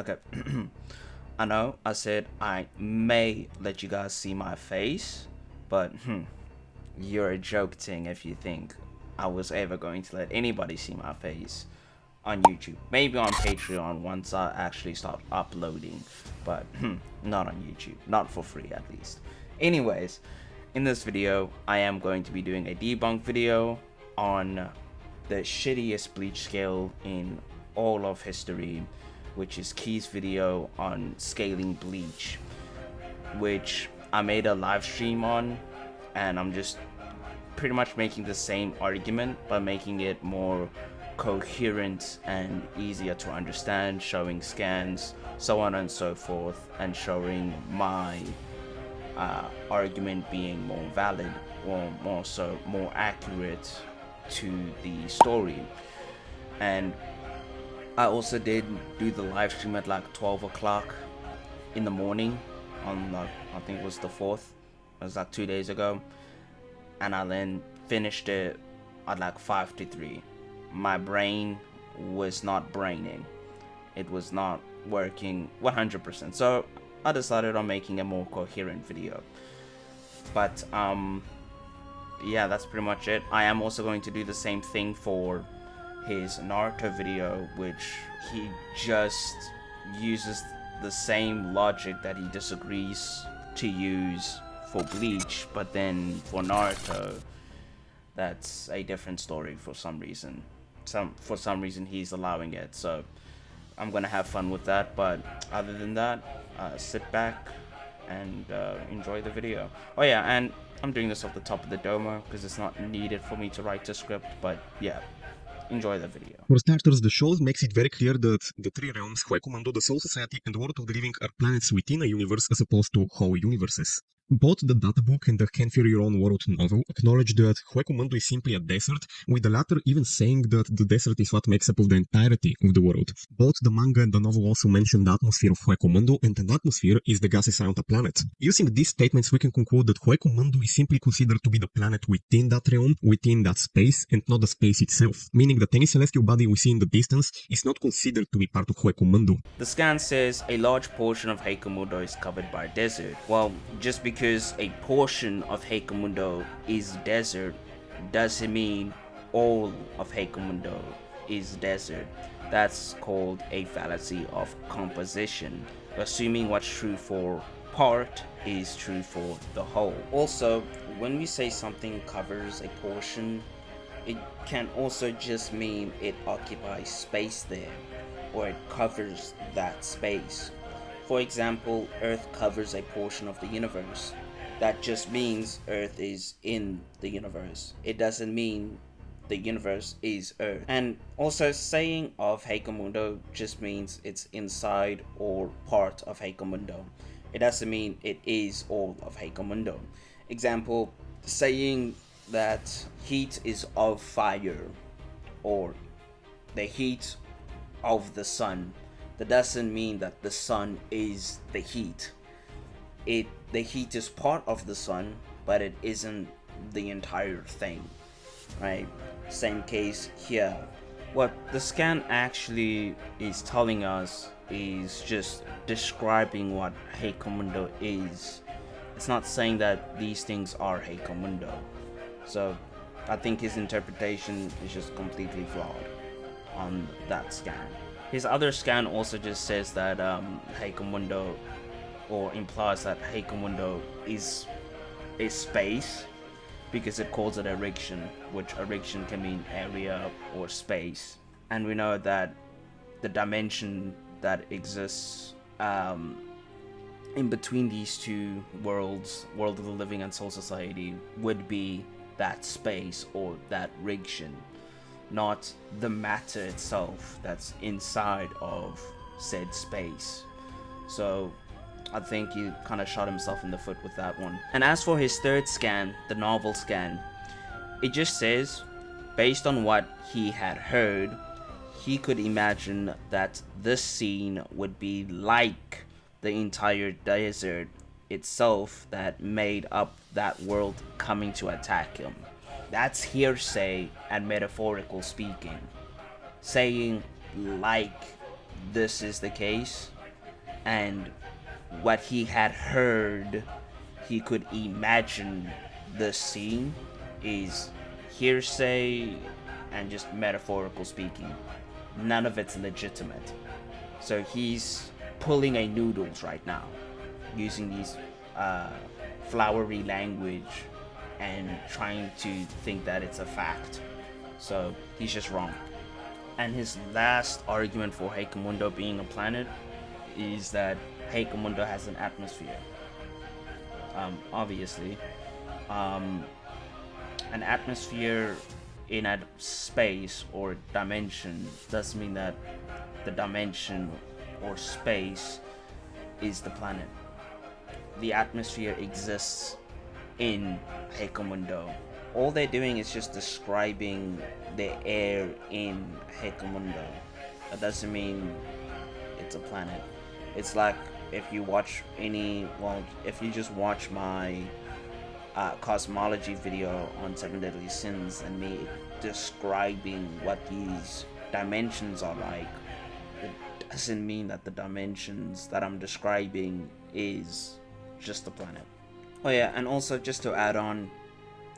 Okay. I know I said I may let you guys see my face, but you're joking if you think I was ever going to let anybody see my face on YouTube. Maybe on Patreon once I actually start uploading, but not on YouTube. Not for free, at least. Anyways, in this video, I am going to be doing a debunk video on the shittiest Bleach scale in all of history, which is Key's video on scaling Bleach, which I made a live stream on, and I'm just pretty much making the same argument but making it more coherent and easier to understand, showing scans, so on and so forth, and showing my argument being more valid or more accurate to the story. And I also did do the live stream at like 12 o'clock in the morning on like, I think it was the 4th. It was like 2 days ago. And I then finished it at like 5 to 3. My brain was not braining. It was not working 100%. So I decided on making a more coherent video. But yeah, that's pretty much it. I am also going to do the same thing for his Naruto video, which he just uses the same logic that he disagrees to use for Bleach, but then for Naruto, that's a different story for some reason. For some reason he's allowing it, so I'm gonna have fun with that. But other than that, sit back and enjoy the video. Oh yeah, and I'm doing this off the top of the domo because it's not needed for me to write the script, but yeah. Enjoy the video. For starters, the show makes it very clear that the three realms, Huecomundo, the Soul Society, and the World of the Living are planets within a universe as opposed to whole universes. Both the data book and the Can Fear Your Own World novel acknowledge that Huecomundo is simply a desert, with the latter even saying that the desert is what makes up of the entirety of the world. Both the manga and the novel also mention the atmosphere of Huecomundo, and an atmosphere is the gases around a planet. Using these statements, we can conclude that Huecomundo is simply considered to be the planet within that realm, within that space, and not the space itself, meaning that any celestial body we see in the distance is not considered to be part of Huecomundo. The scan says a large portion of Huecomundo is covered by desert. Well, just because a portion of Huecomundo is desert doesn't mean all of Huecomundo is desert. That's called a fallacy of composition, assuming what's true for part is true for the whole. Also, when we say something covers a portion, it can also just mean it occupies space there, or it covers that space. For example, Earth covers a portion of the universe. That just means Earth is in the universe. It doesn't mean the universe is Earth. And also, saying of Huecomundo just means it's inside or part of Huecomundo. It doesn't mean it is all of Huecomundo. Example, saying that heat is of fire or the heat of the sun, that doesn't mean that the sun is the heat. The heat is part of the sun, but it isn't the entire thing, right? Same case here. What the scan actually is telling us is just describing what Huecomundo is. It's not saying that these things are Huecomundo. So I think his interpretation is just completely flawed on that scan. His other scan also just says that Huecomundo, or implies that Huecomundo is a space because it calls it erection, which erection can mean area or space. And we know that the dimension that exists in between these two worlds, World of the Living and Soul Society, would be that space or that region, not the matter itself that's inside of said space. So I think he kind of shot himself in the foot with that one. And as for his third scan, the novel scan, it just says, based on what he had heard, he could imagine that this scene would be like the entire desert itself that made up that world coming to attack him. That's hearsay and metaphorical speaking. Saying like this is the case and what he had heard, he could imagine the scene is hearsay and just metaphorical speaking. None of it's legitimate. So he's pulling a noodles right now, using these uh, flowery language and trying to think that it's a fact. So he's just wrong. And his last argument for Heikemundo being a planet is that Heikemundo has an atmosphere. Obviously, um, an atmosphere in a space or dimension doesn't mean that the dimension or space is the planet. The atmosphere exists in Heikemundo. All they're doing is just describing the air in Heikemundo. That doesn't mean it's a planet. It's like if you watch if you just watch my cosmology video on Seven Deadly Sins and me describing what these dimensions are like, it doesn't mean that the dimensions that I'm describing is just the planet. Oh yeah, and also just to add on,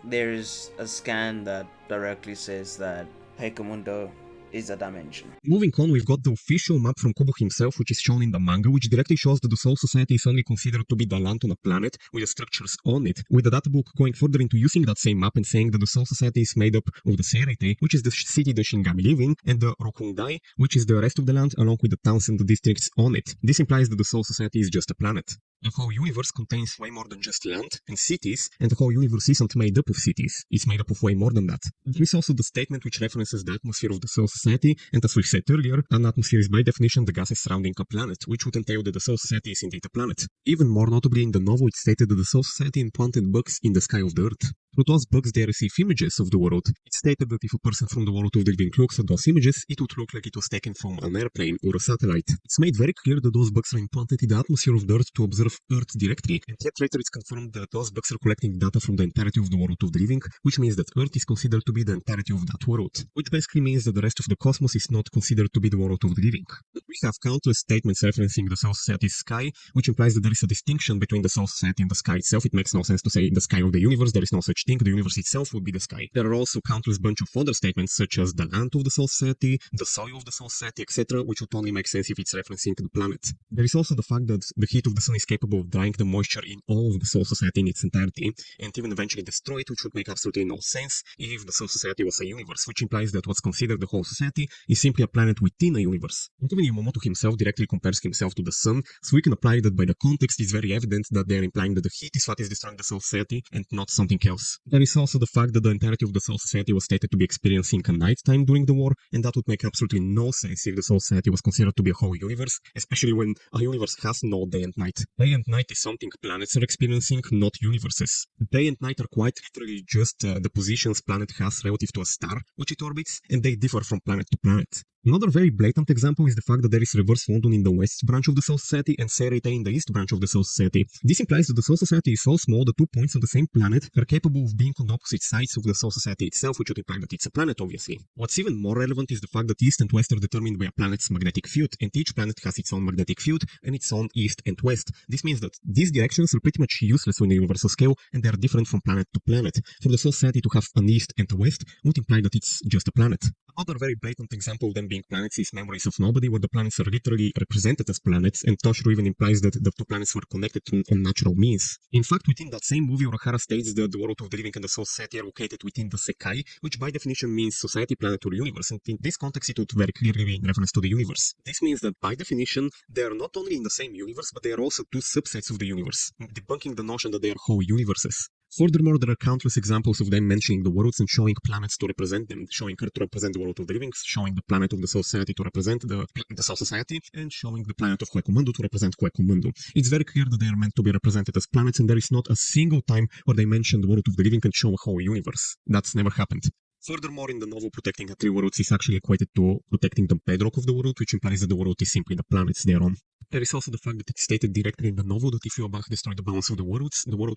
there's a scan that directly says that Heikemundo is a dimension. Moving on, we've got the official map from Kobo himself, which is shown in the manga, which directly shows that the Soul Society is only considered to be the land on a planet with the structures on it, with the databook going further into using that same map and saying that the Soul Society is made up of the Seirete, which is the city the Shinigami live in, and the Rokundai, which is the rest of the land, along with the towns and the districts on it. This implies that the Soul Society is just a planet. The whole universe contains way more than just land and cities, and the whole universe isn't made up of cities. It's made up of way more than that. There is also the statement which references the atmosphere of the Soul Society, and as we said earlier, an atmosphere is by definition the gases surrounding a planet, which would entail that the Soul Society is indeed a planet. Even more notably in the novel, it stated that the Soul Society implanted bugs in the sky of the Earth. Through those bugs, they receive images of the world. It stated that if a person from the world of the living looks at those images, it would look like it was taken from an airplane or a satellite. It's made very clear that those bugs are implanted in the atmosphere of the Earth to observe Earth directly, and yet later it's confirmed that those bugs are collecting data from the entirety of the world of the living, which means that Earth is considered to be the entirety of that world, which basically means that the rest of the cosmos is not considered to be the world of the living. We have countless statements referencing the Soul Society's sky, which implies that there is a distinction between the Soul Society and the sky itself. It makes no sense to say the sky of the universe. There is no such thing. The universe itself would be the sky. There are also countless bunch of other statements such as the land of the Soul Society, the soil of the Soul Society, etc., which would only make sense if it's referencing the planet. There is also the fact that the heat of the sun is capable of drying the moisture in all of the Soul Society in its entirety, and even eventually destroy it, which would make absolutely no sense if the Soul Society was a universe, which implies that what's considered the whole society is simply a planet within a universe. And even Yamamoto himself directly compares himself to the sun, so we can apply that by the context it's very evident that they're implying that the heat is what is destroying the Soul Society and not something else. There is also the fact that the entirety of the Soul Society was stated to be experiencing a nighttime during the war, and that would make absolutely no sense if the Soul Society was considered to be a whole universe, especially when a universe has no day and night. Day and night is something planets are experiencing, not universes. Day and night are quite literally just the positions planet has relative to a star which it orbits, and they differ from planet to planet. Another very blatant example is the fact that there is Reverse London in the west branch of the Soul Society and Seirete in the east branch of the Soul Society. This implies that the Soul Society is so small that 2 points on the same planet are capable of being on the opposite sides of the Soul Society itself, which would imply that it's a planet, obviously. What's even more relevant is the fact that east and west are determined by a planet's magnetic field, and each planet has its own magnetic field and its own east and west. This means that these directions are pretty much useless on a universal scale, and they are different from planet to planet. For the Soul Society to have an east and a west would imply that it's just a planet. Another very blatant example of them being planets is Memories of Nobody, where the planets are literally represented as planets, and Toshiro even implies that the two planets were connected on natural means. In fact, within that same movie, Urahara states that the world of the living and the Soul Society are located within the Sekai, which by definition means society, planet, or universe, and in this context it would very clearly be in reference to the universe. This means that by definition, they are not only in the same universe, but they are also two subsets of the universe, debunking the notion that they are whole universes. Furthermore, there are countless examples of them mentioning the worlds and showing planets to represent them, showing Earth to represent the world of the living, showing the planet of the Soul Society to represent the Soul Society, and showing the planet of Hueco to represent Hueco. It's very clear that they are meant to be represented as planets, and there is not a single time where they mention the world of the living and show a whole universe. That's never happened. Furthermore, in the novel, protecting the three worlds is actually equated to protecting the bedrock of the world, which implies that the world is simply the planets they're on. There is also the fact that it's stated directly in the novel that if Yobach destroyed the balance of the world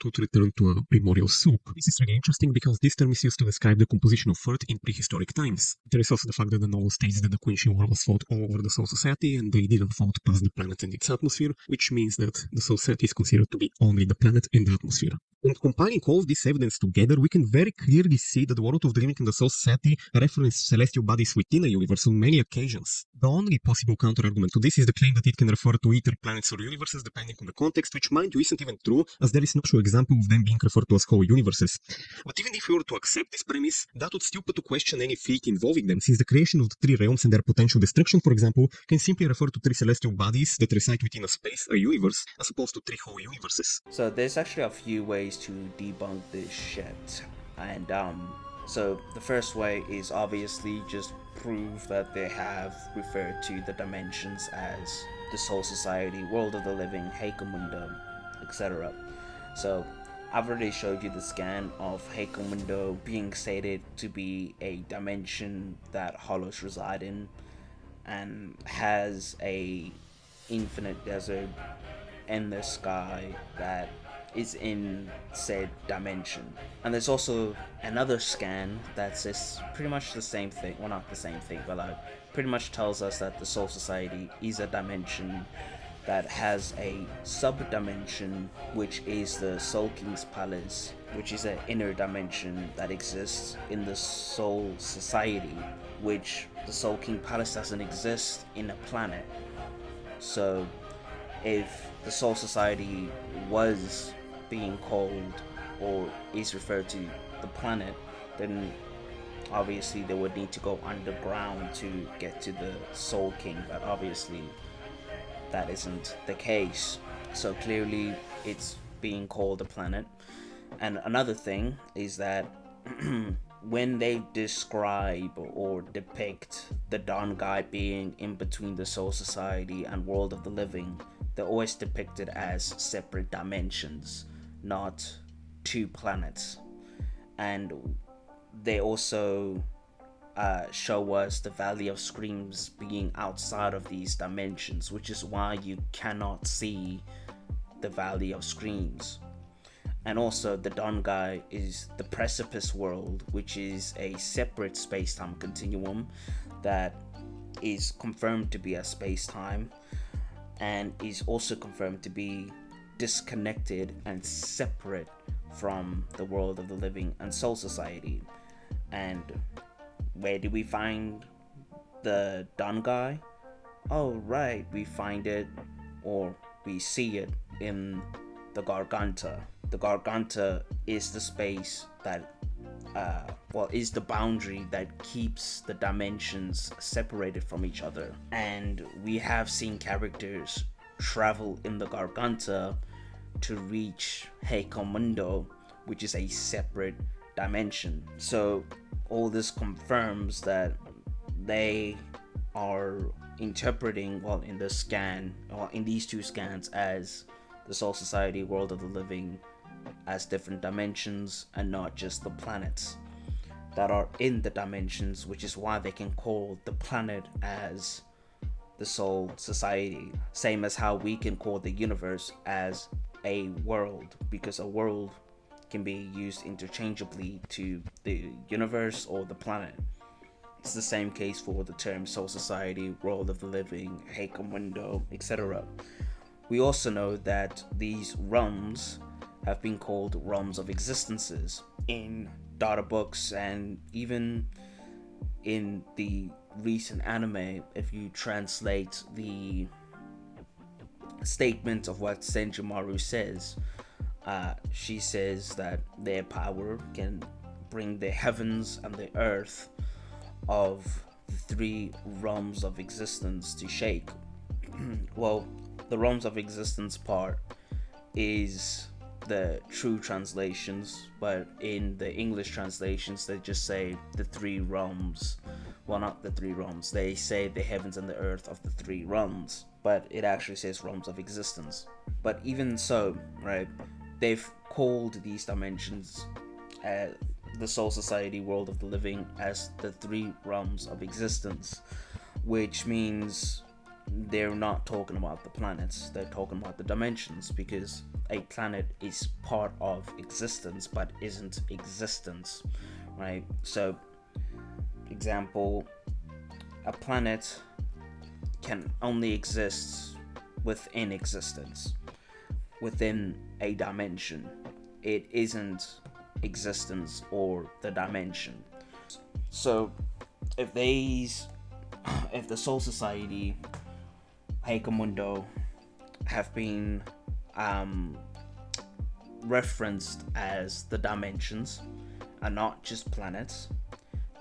would return to a primordial soup. This is really interesting because this term is used to describe the composition of Earth in prehistoric times. There is also the fact that the novel states that the Quincy War was fought all over the Soul Society and they didn't fight past the planet and its atmosphere, which means that the Soul Society is considered to be only the planet and the atmosphere. And compiling all of this evidence together, we can very clearly see that the world of the living and the Soul Society reference celestial bodies within a universe on many occasions. The only possible counter-argument to this is the claim that it can refer to either planets or universes depending on the context, which mind you isn't even true, as there is no actual example of them being referred to as whole universes. But even if we were to accept this premise, that would still put to question any fate involving them, since the creation of the three realms and their potential destruction, for example, can simply refer to three celestial bodies that reside within a space, a universe, as opposed to three whole universes. So there's actually a few ways to debunk this shit. And so the first way is obviously just prove that they have referred to the dimensions as the Soul Society, World of the Living, Heikomundo, etc. So I've already showed you the scan of Heikomundo being stated to be a dimension that hollows reside in and has a infinite desert in the sky that is in said dimension. And there's also another scan that says pretty much the same thing. Well, not the same thing, but like pretty much tells us that the Soul Society is a dimension that has a sub-dimension, which is the Soul King's Palace, which is an inner dimension that exists in the Soul Society, which the Soul King Palace doesn't exist in a planet. So if the Soul Society was being called or is referred to the planet, then obviously they would need to go underground to get to the Soul King, but obviously that isn't the case. So clearly it's being called a planet. And another thing is that when they describe or depict the Dawn Guy being in between the Soul Society and World of the Living, they're always depicted as separate dimensions, not two planets. And they also show us the Valley of Screams being outside of these dimensions, which is why you cannot see the Valley of Screams. And also the Dawn Guy is the Precipice World, which is a separate space-time continuum that is confirmed to be a space-time and is also confirmed to be disconnected and separate from the World of the Living and Soul Society. And where do we find the Dawn Guy? Oh right, we find it, or we see it in the Garganta. The Garganta is the space that is the boundary that keeps the dimensions separated from each other. And we have seen characters travel in the Garganta to reach Heikomundo, which is a separate dimension. So all this confirms that they are interpreting, well, in the scan, or in these two scans, as the Soul Society, World of the Living, as different dimensions and not just the planets that are in the dimensions, which is why they can call the planet as the Soul Society, same as how we can call the universe as a world, because a world can be used interchangeably to the universe or the planet. It's the same case for the term Soul Society, World of the Living, Heikomundo, etc. We also know that these realms have been called realms of existences in data books, and even in the recent anime, if you translate the statement of what Senjumaru says, she says that their power can bring the heavens and the earth of the three realms of existence to shake. Well, the realms of existence part is the true translations, but in the English translations they just say the three realms. Well, not the three realms, they say the heavens and the earth of the three realms, but it actually says realms of existence. But even so, right, they've called these dimensions, the Soul Society, World of the Living, as the three realms of existence, which means they're not talking about the planets, they're talking about the dimensions, because a planet is part of existence but isn't existence, right? So, example, a planet can only exist within existence, within a dimension. It isn't existence or the dimension. So, if these, if the Soul Society, Heikamundo, have been referenced as the dimensions and not just planets,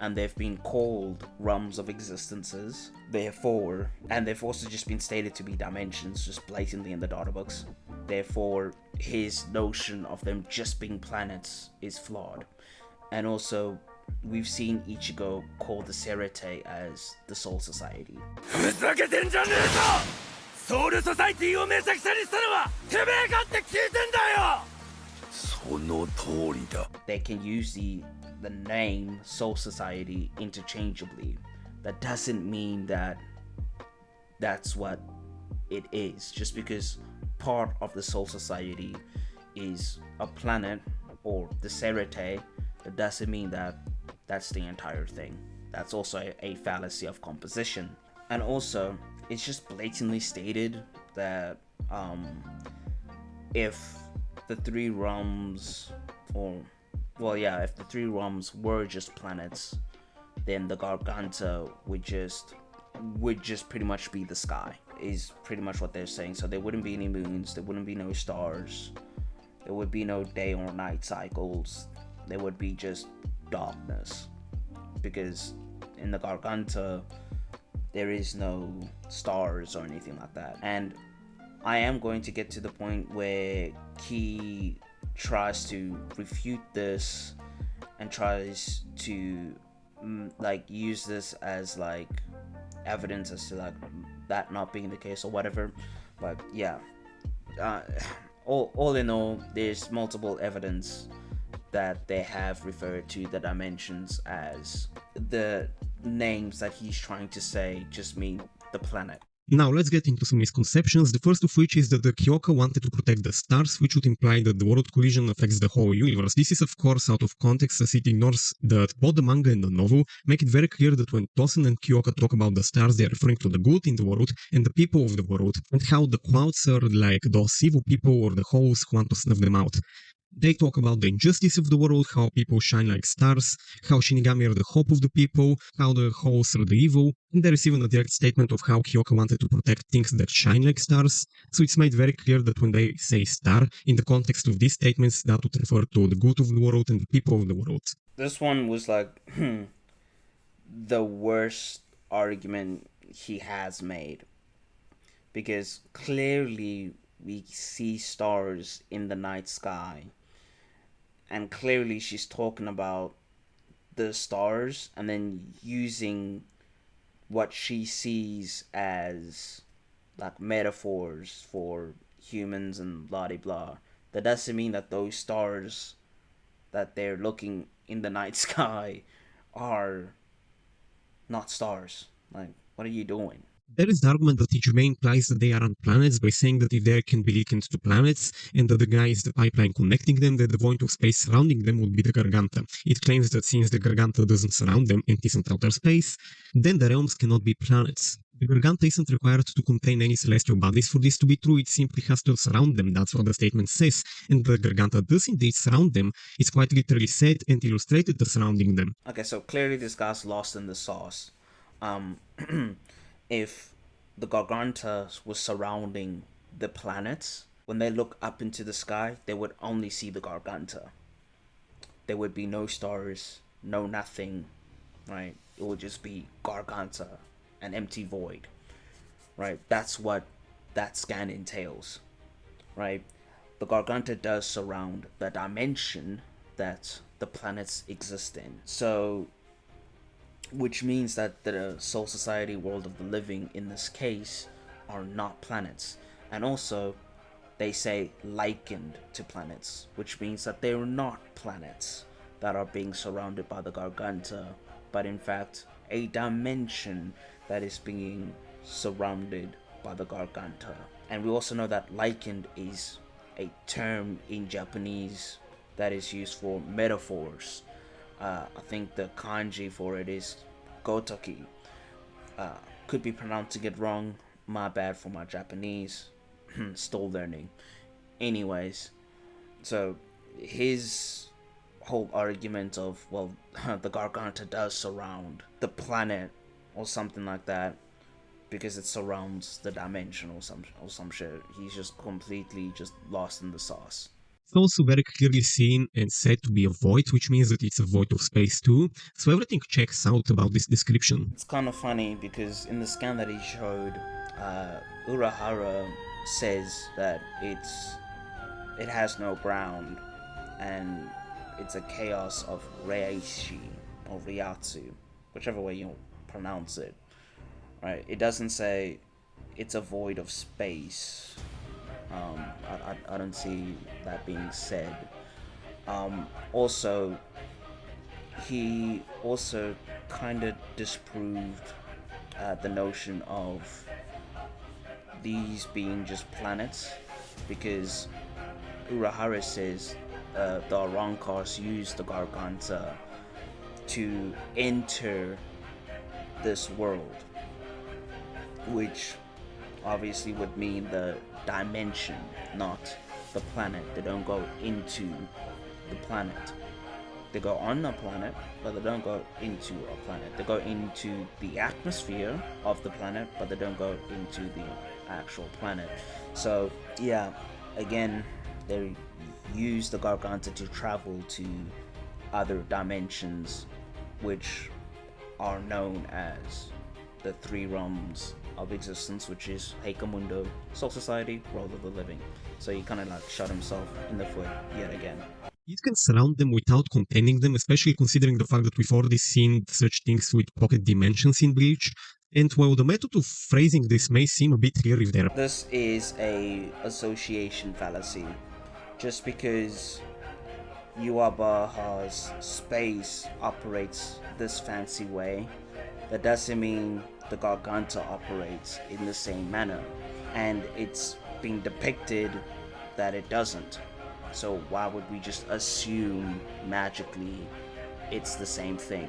and they've been called realms of existences, therefore, and they've also just been stated to be dimensions just blatantly in the data books, therefore his notion of them just being planets is flawed. And also, we've seen Ichigo call the Serete as the Soul Society. They can use the name Soul Society interchangeably. That doesn't mean that that's what it is. Just because part of the Soul Society is a planet or the Serete, that doesn't mean that that's the entire thing. That's also a fallacy of composition. And also, it's just blatantly stated that if the three realms, or well, yeah, if the three realms were just planets, then the Garganta would just pretty much be the sky, is pretty much what they're saying. So there wouldn't be any moons, there wouldn't be no stars, there would be no day or night cycles, there would be just darkness, because in the Garganta there is no stars or anything like that. And I am going to get to the point where Key tries to refute this and tries to like use this as like evidence as to like that not being the case or whatever. But yeah, all in all, there's multiple evidence that they have referred to the dimensions as the names that he's trying to say just mean the planet. Now let's get into some misconceptions, the first of which is that the Kyoka wanted to protect the stars, which would imply that the world collision affects the whole universe. This is of course out of context, as it ignores that both the manga and the novel make it very clear that when Tosen and Kyoka talk about the stars, they are referring to the good in the world and the people of the world, and how the clouds are like those evil people or the holes who want to snuff them out. They talk about the injustice of the world, how people shine like stars, how Shinigami are the hope of the people, how the holes are the evil, and there is even a direct statement of how Kyoka wanted to protect things that shine like stars, so it's made very clear that when they say star, in the context of these statements, that would refer to the good of the world and the people of the world. This one was like the worst argument he has made, because clearly we see stars in the night sky, and clearly she's talking about the stars and then using what she sees as like metaphors for humans and blah blah blah. That doesn't mean that those stars that they're looking in the night sky are not stars. Like, what are you doing? There is the argument that Ichibei implies that they are on planets by saying that if they can be likened to planets, and that the guy is the pipeline connecting them, that the void of space surrounding them would be the Garganta. It claims that since the Garganta doesn't surround them and isn't outer space, then the realms cannot be planets. The Garganta isn't required to contain any celestial bodies for this to be true, it simply has to surround them, that's what the statement says, and the Garganta does indeed surround them. It's quite literally said and illustrated the surrounding them. Okay, so clearly this guy's lost in the sauce. Um, if the Gargantas was surrounding the planets, when they look up into the sky, they would only see the Garganta. There would be no stars, no nothing, right? It would just be Garganta, an empty void, right? That's what that scan entails, right? The Garganta does surround the dimension that the planets exist in. So, which means that the Soul Society, world of the living in this case, are not planets. And also, they say likened to planets, which means that they're not planets that are being surrounded by the Garganta, but in fact a dimension that is being surrounded by the Garganta. And we also know that likened is a term in Japanese that is used for metaphors. I think the kanji for it is gotoki. Could be pronouncing it wrong. My bad for my Japanese. Still learning. Anyways, so his whole argument of, well, the Garganta does surround the planet or something like that because it surrounds the dimension or some shit. He's just completely just lost in the sauce. It's also very clearly seen and said to be a void, which means that it's a void of space too. So everything checks out about this description. It's kind of funny because in the scan that he showed, Urahara says that it has no ground and it's a chaos of Reishi or Ryatsu, whichever way you pronounce it. Right? It doesn't say it's a void of space. I don't see that being said. Also, he also kind of disproved the notion of these being just planets because Urahara says the Arankars used the Garganta to enter this world, which obviously would mean the dimension, not the planet. They don't go into the planet. They go on a planet, but they don't go into a planet. They go into the atmosphere of the planet, but they don't go into the actual planet. So, yeah, again, they use the Garganta to travel to other dimensions, which are known as the three realms of existence, which is Heikamundo, Soul Society, World of the Living. So he kind of like shot himself in the foot yet again. It can surround them without containing them, especially considering the fact that we've already seen such things with pocket dimensions in Bleach. And while the method of phrasing this may seem a bit clear if they're... This is a association fallacy. Just because Yuabaha's space operates this fancy way, that doesn't mean the Garganta operates in the same manner. And it's being depicted that it doesn't. So why would we just assume magically it's the same thing?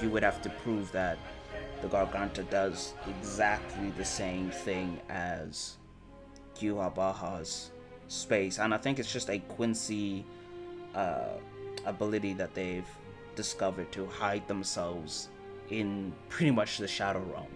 You would have to prove that the Garganta does exactly the same thing as Yuabaha's space. And I think it's just a Quincy ability that they've discovered to hide themselves in pretty much the Shadow Realm.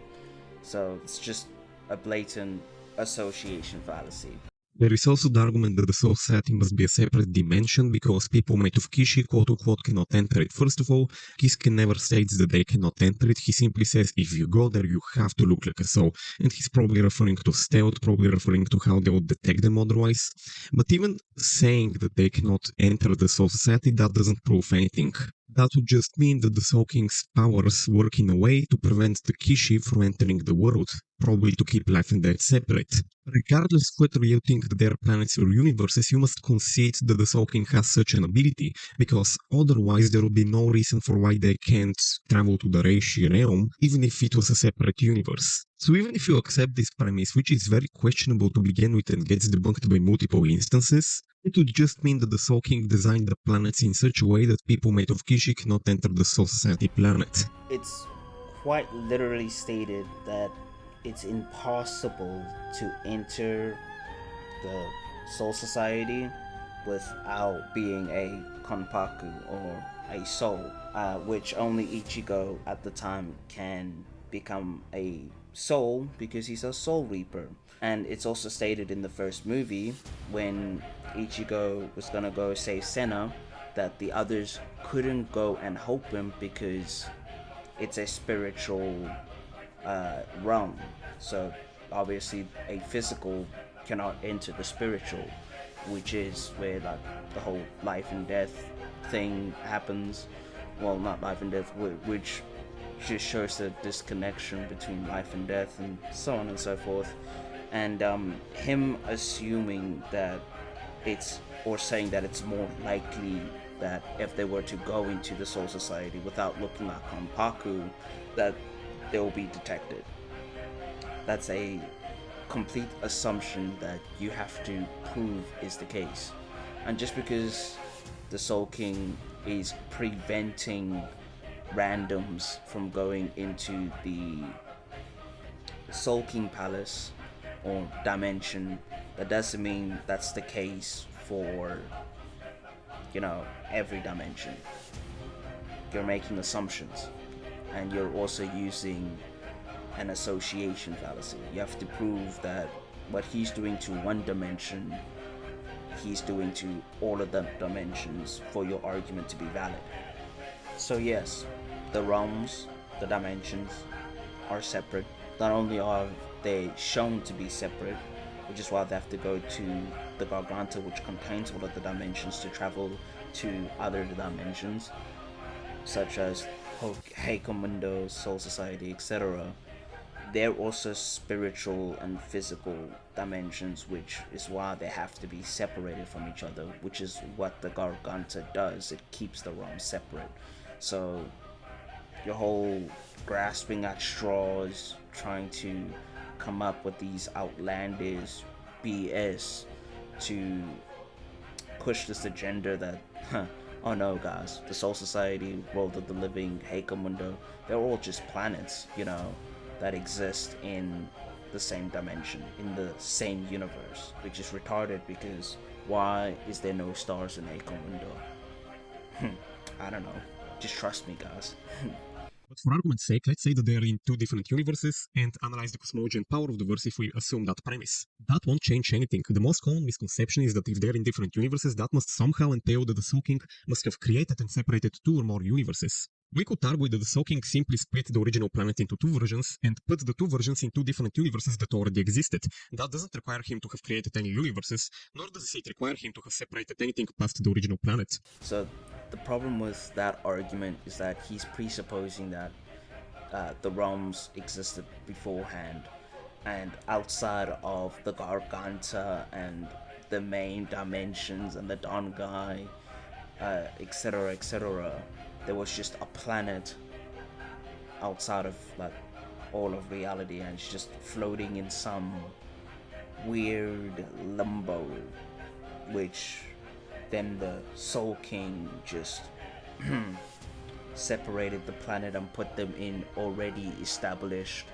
So it's just a blatant association fallacy. There is also the argument that the Soul Society must be a separate dimension because people made of Kishi quote-unquote cannot enter it. First of all, Kisuke never states that they cannot enter it. He simply says if you go there you have to look like a soul. And he's probably referring to stealth, probably referring to how they would detect them otherwise. But even saying that they cannot enter the Soul Society, that doesn't prove anything. That would just mean that the Soul King's powers work in a way to prevent the Kishi from entering the world, probably to keep life and death separate. Regardless of whether you think that they are planets or universes, you must concede that the Soul King has such an ability, because otherwise there would be no reason for why they can't travel to the Reishi realm, even if it was a separate universe. So even if you accept this premise, which is very questionable to begin with and gets debunked by multiple instances, it would just mean that the Soul King designed the planets in such a way that people made of Kishi cannot enter the Soul Society planet. It's quite literally stated that it's impossible to enter the Soul Society without being a Konpaku or a soul, which only Ichigo at the time can become a soul because he's a soul reaper. And it's also stated in the first movie when Ichigo was gonna go save Senna that the others couldn't go and help him because it's a spiritual realm. So obviously a physical cannot enter the spiritual, which is where like the whole life and death thing happens. Well, not life and death, which just shows the disconnection between life and death and so on and so forth. And him assuming that it's, or saying that it's more likely that if they were to go into the Soul Society without looking like Konpaku, that they will be detected. That's a complete assumption that you have to prove is the case. And just because the Soul King is preventing randoms from going into the Soul King Palace or dimension, that doesn't mean that's the case for, every dimension. You're making assumptions, and you're also using an association fallacy. You have to prove that what he's doing to one dimension, he's doing to all of the dimensions for your argument to be valid. So, yes, the realms, the dimensions are separate. Not only are they shown to be separate, which is why they have to go to the Garganta, which contains all of the dimensions, to travel to other dimensions, such as Heikomundo, Soul Society, etc. They're also spiritual and physical dimensions, which is why they have to be separated from each other, which is what the Garganta does. It keeps the realm separate. So your whole grasping at straws, trying to come up with these outlandish BS to push this agenda that, oh no, guys, the Soul Society, World of the Living, Heikomundo, they're all just planets, that exist in the same dimension, in the same universe, which is retarded because why is there no stars in Heikomundo? I don't know. Just trust me, guys. But for argument's sake, let's say that they are in two different universes and analyze the cosmology and power of the verse if we assume that premise. That won't change anything. The most common misconception is that if they're in different universes, that must somehow entail that the Soul King must have created and separated two or more universes. We could argue that the Soul King simply split the original planet into two versions and put the two versions in two different universes that already existed. That doesn't require him to have created any universes, nor does it require him to have separated anything past the original planet. So the problem with that argument is that he's presupposing that the realms existed beforehand, and outside of the Garganta and the main dimensions and the Dongai, etc., etc., there was just a planet outside of like all of reality, and it's just floating in some weird limbo, which then the Soul King just separated the planet and put them in already established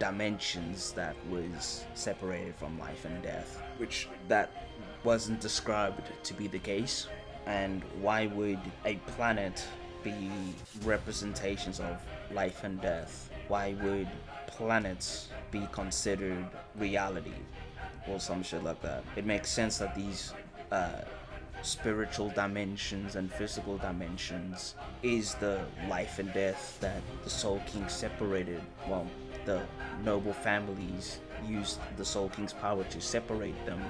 dimensions that was separated from life and death, which that wasn't described to be the case. And why would a planet be representations of life and death? Why would planets be considered reality or some shit like that? It makes sense that these spiritual dimensions and physical dimensions is the life and death that the Soul King separated. Well, the noble families used the Soul King's power to separate them,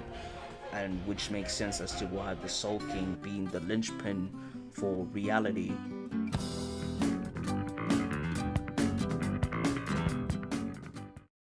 and which makes sense as to why the Soul King, being the linchpin for reality,